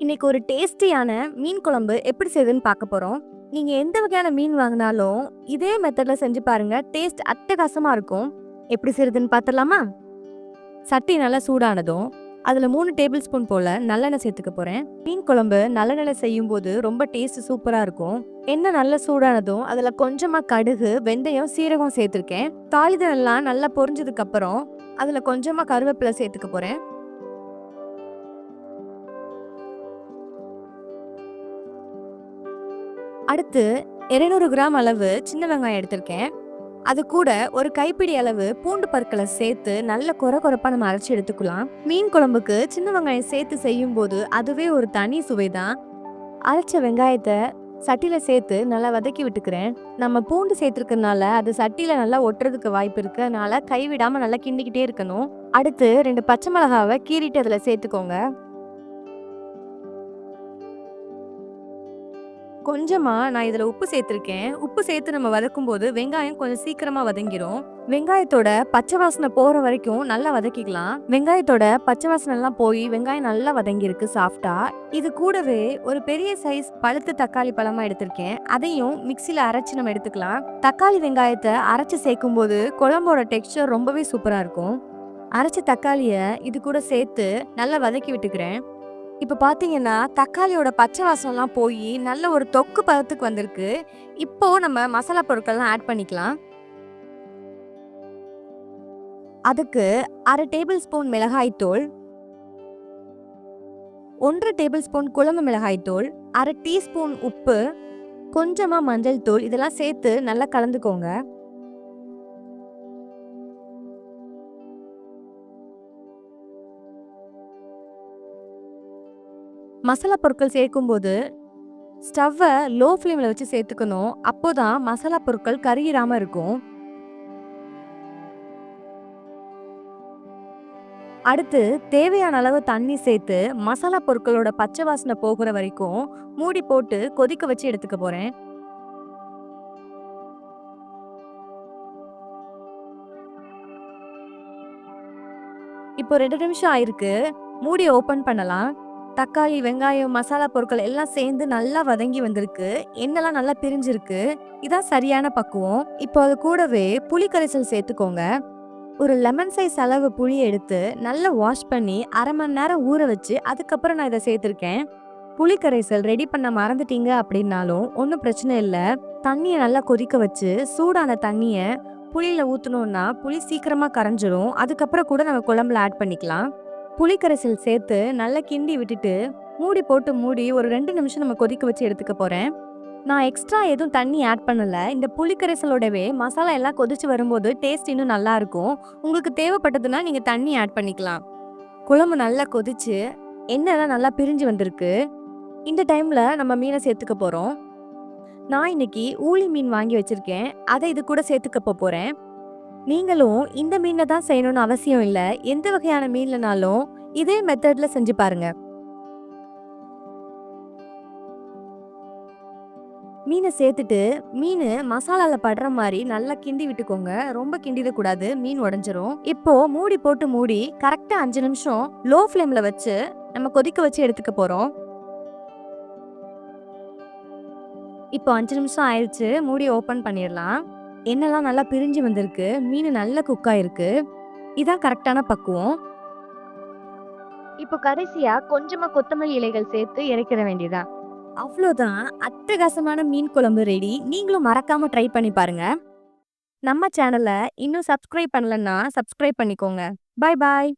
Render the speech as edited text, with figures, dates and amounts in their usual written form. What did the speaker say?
இன்னைக்கு ஒரு டேஸ்டியான மீன் குழம்பு எப்படி செய்யுதுன்னு பார்க்க போறோம். நீங்க எந்த வகையான மீன் வாங்கினாலும் இதே மெத்தட்ல செஞ்சு பாருங்க. டேஸ்ட் அட்டகாசமா இருக்கும். எப்படி செய்யுதுன்னு பார்த்துடலாமா? சட்டி நல்லா சூடானதும் அதில் 3 டேபிள் ஸ்பூன் போல நல்லெண்ணெய் சேர்த்துக்க போறேன். மீன் குழம்பு நல்லெண்ணெய் செய்யும் போது ரொம்ப டேஸ்ட் சூப்பரா இருக்கும். எண்ணெய் நல்லா சூடானதும் அதில் கொஞ்சமா கடுகு, வெந்தயம், சீரகம் சேர்த்துருக்கேன். தாளிதம் எல்லாம் நல்லா பொரிஞ்சதுக்கு அப்புறம் அதில் கொஞ்சமா கருவேப்பிலை சேர்த்துக்க போறேன். அடுத்து 200 கிராம் அளவு சின்ன வெங்காயம் எடுத்திருக்கேன். அது கூட ஒரு கைப்பிடி அளவு பூண்டு பற்களை சேர்த்து நல்ல கொரகொரப்பா நம்ம அரைச்சி எடுத்துக்கலாம். மீன் குழம்புக்கு சின்ன வெங்காயம் சேர்த்து செய்யும் போது அதுவே ஒரு தனி சுவைதான். அரைச்ச வெங்காயத்தை சட்டியில சேர்த்து நல்லா வதக்கி விட்டுக்கிறேன். நம்ம பூண்டு சேர்த்துருக்கனால அது சட்டியில நல்லா ஒட்டுறதுக்கு வாய்ப்பு இருக்கு. அதனால கைவிடாம நல்லா கிண்டிக்கிட்டே இருக்கணும். அடுத்து 2 பச்சை மிளகாவை கீறிட்டு அதுல சேர்த்துக்கோங்க. கொஞ்சமா நான் இதுல உப்பு சேர்த்திருக்கேன். உப்பு சேர்த்து நம்ம வதக்கும் போது வெங்காயம் கொஞ்சம் சீக்கிரமா வதங்கிரும். வெங்காயத்தோட பச்சை வாசனை போற வரைக்கும் நல்லா வதக்கிக்கலாம். வெங்காயத்தோட பச்சை வாசனை எல்லாம் போய் வெங்காயம் நல்லா வதங்கிருக்கு சாஃப்டா. இது கூடவே ஒரு பெரிய சைஸ் பழுத்த தக்காளி பழமா எடுத்திருக்கேன். அதையும் மிக்சில அரைச்சு நம்ம எடுத்துக்கலாம். தக்காளி வெங்காயத்தை அரைச்சு சேர்க்கும் போது குழம்போட டெக்ஸ்டர் ரொம்பவே சூப்பரா இருக்கும். அரைச்ச தக்காளிய இது கூட சேர்த்து நல்லா வதக்கி விட்டுக்கிறேன். இப்ப பாத்தீங்கன்னா தக்காளியோட பச்சை வாசம்லாம் போய் நல்ல ஒரு தொக்கு பதத்துக்கு வந்திருக்கு. இப்போ நம்ம மசாலா பொருட்கள்லாம் ஆட் பண்ணிக்கலாம். அதுக்கு 1/2 டேபிள் ஸ்பூன் மிளகாய் தூள், 1 டேபிள் ஸ்பூன் குழம்பு மிளகாய் தூள், 1/2 டீஸ்பூன் உப்பு, கொஞ்சமா மஞ்சள் தூள் இதெல்லாம் சேர்த்து நல்லா கலந்துக்கோங்க. மசாலா பொருட்கள் சேர்க்கும்போது ஸ்டவ்வை லோ ஃப்ளேமில் வச்சு சேர்த்துக்கணும். அப்போதான் மசாலா பொருட்கள் கருகிராம இருக்கும். அடுத்து தேவையான அளவு தண்ணி சேர்த்து மசாலா பொருட்களோட பச்சை வாசனை போகிற வரைக்கும் மூடி போட்டு கொதிக்க வச்சு எடுத்துக்க போறேன். இப்போ 2 நிமிஷம் ஆயிருக்கு. மூடி ஓபன் பண்ணலாம். தக்காளி, வெங்காயம், மசாலா பொருட்கள் எல்லாம் சேர்ந்து நல்லா வதங்கி வந்திருக்கு. எண்ணெய்லாம் நல்லா பிரிஞ்சிருக்கு. இதான் சரியான பக்குவம். இப்போ அது கூடவே புளி கரைசல் சேர்த்துக்கோங்க. ஒரு லெமன் சைஸ் அளவு புளி எடுத்து நல்லா வாஷ் பண்ணி 1/2 மணி நேரம் ஊற வச்சு அதுக்கப்புறம் நான் இதை சேர்த்துருக்கேன். புளி கரைசல் ரெடி பண்ண மறந்துட்டீங்க அப்படின்னாலும் ஒன்றும் பிரச்சனை இல்லை. தண்ணியை நல்லா கொதிக்க வச்சு சூடான தண்ணியை புளியில ஊற்றணும்னா புளி சீக்கிரமா கரைஞ்சிரும். அதுக்கப்புறம் கூட நம்ம குழம்புல ஆட் பண்ணிக்கலாம். புளிக்கரைசல் சேர்த்து நல்லா கிண்டி விட்டுட்டு மூடி போட்டு மூடி ஒரு 2 நிமிஷம் நம்ம கொதிக்க வச்சு எடுத்துக்க போறேன். நான் எக்ஸ்ட்ரா எதுவும் தண்ணி ஆட் பண்ணல. இந்த புளிக்கரைசலோடவே மசாலா எல்லாம் கொதிச்சு வரும்போது டேஸ்ட் இன்னும் நல்லா இருக்கும். உங்களுக்கு தேவைப்பட்டதுன்னா நீங்க தண்ணி ஆட் பண்ணிக்கலாம். குழம்பு நல்லா கொதிச்சு எண்ணெய்லாம் நல்லா பிரிஞ்சு வந்திருக்கு. இந்த டைம்ல நம்ம மீனை சேர்த்துக்க போறோம். நான் இன்னைக்கு ஊளி மீன் வாங்கி வச்சிருக்கேன். அதை இது கூட சேர்த்துக்க போறேன். நீங்களும் இந்த மீனை தான் செய்யணும்னு அவசியம் இல்லை. எந்த வகையான மீன்லனாலும் இதே மெத்தட்ல செஞ்சு பாருங்க. மீனை சேர்த்துட்டு மீன் மசாலால படுற மாதிரி நல்லா கிண்டி விட்டுக்கோங்க. ரொம்ப கிண்டிடக்கூடாது, மீன் உடைஞ்சிரும். இப்போ மூடி போட்டு மூடி கரெக்டா 5 நிமிஷம் லோ ஃப்ளேம்ல வச்சு நம்ம கொதிக்க வச்சு எடுத்துக்க போறோம். இப்போ 5 நிமிஷம் ஆயிடுச்சு. மூடி ஓபன் பண்ணிடலாம். எண்ணெய்லாம் நல்லா பிரிஞ்சு வந்திருக்கு. மீன் நல்லா குக் ஆயிருக்கு. இதான் கரெக்டான பக்குவம். இப்போ கடைசியா கொஞ்சமா கொத்தமல்லி இலைகள் சேர்த்து இறக்கிற வேண்டியதான். அவ்வளோதான், அட்டகாசமான மீன் குழம்பு ரெடி. நீங்களும் மறக்காம ட்ரை பண்ணி பாருங்க. நம்ம சேனலை இன்னும் சப்ஸ்கிரைப் பண்ணலன்னா சப்ஸ்கிரைப் பண்ணிக்கோங்க. பாய் பாய்.